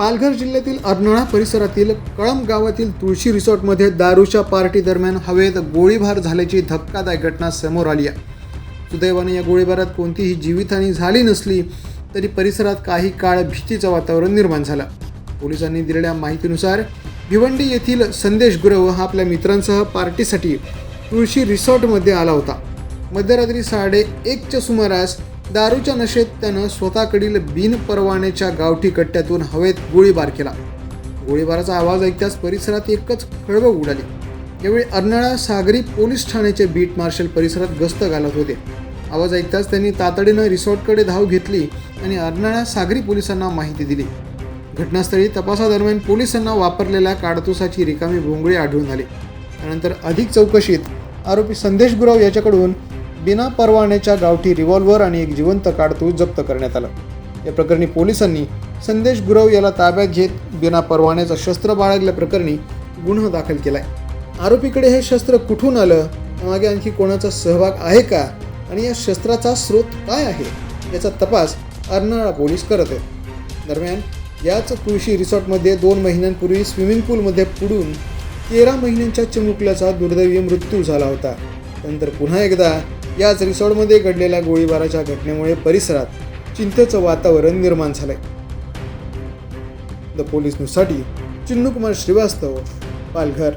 पालघर जिल्ह्यातील अर्नाळा परिसरातील कळंब गावातील तुळशी रिसॉर्टमध्ये दारूच्या पार्टी दरम्यान हवेत गोळीबार झाल्याची धक्कादायक घटना समोर आली आहे. सुदैवाने या गोळीबारात कोणतीही जीवितहानी झाली नसली तरी परिसरात काही काळ भीतीचं वातावरण निर्माण झालं. पोलिसांनी दिलेल्या माहितीनुसार भिवंडी येथील संदेश गुरव हा आपल्या मित्रांसह पार्टीसाठी तुळशी रिसॉर्टमध्ये आला होता. मध्यरात्री 1:30च्या सुमारास दारूच्या नशेत त्यानं स्वतःकडील बिनपरवान्याच्या गावठी कट्ट्यातून हवेत गोळीबार केला. गोळीबाराचा आवाज ऐकताच परिसरात एकच खळबळ उडाली. यावेळी अर्नाळा सागरी पोलीस ठाण्याचे बीट मार्शल परिसरात गस्त घालत होते. आवाज ऐकताच त्यांनी तातडीनं रिसॉर्टकडे धाव घेतली आणि अर्नाळा सागरी पोलिसांना माहिती दिली. घटनास्थळी तपासादरम्यान पोलिसांना वापरलेल्या काडतुसाची रिकामी भोंगळी आढळून आली. त्यानंतर अधिक चौकशीत आरोपी संदेश गुरव याच्याकडून बिना परवान्याच्या गावठी रिव्हॉल्व्हर आणि एक जिवंत काडतूस जप्त करण्यात आलं. या प्रकरणी पोलिसांनी संदेश गुरव याला ताब्यात घेत बिना परवान्याचं शस्त्र बाळगल्याप्रकरणी गुन्हा दाखल केलाय. आरोपीकडे हे शस्त्र कुठून आलं, मागे आणखी कोणाचा सहभाग आहे का आणि या शस्त्राचा स्रोत काय आहे याचा तपास अर्नाळा पोलीस करत आहेत. दरम्यान याच तुळशी रिसॉर्टमध्ये 2 महिन्यांपूर्वी स्विमिंग पूलमध्ये बुडून 13 महिन्यांच्या चिमुकल्याचा दुर्दैवी मृत्यू झाला होता. त्यानंतर पुन्हा एकदा याच रिसॉर्टमध्ये घडलेल्या गोळीबाराच्या घटनेमुळे परिसरात चिंतेचं वातावरण निर्माण झालंय. द पोलीस न्यूजसाठी चिन्नू कुमार श्रीवास्तव, पालघर.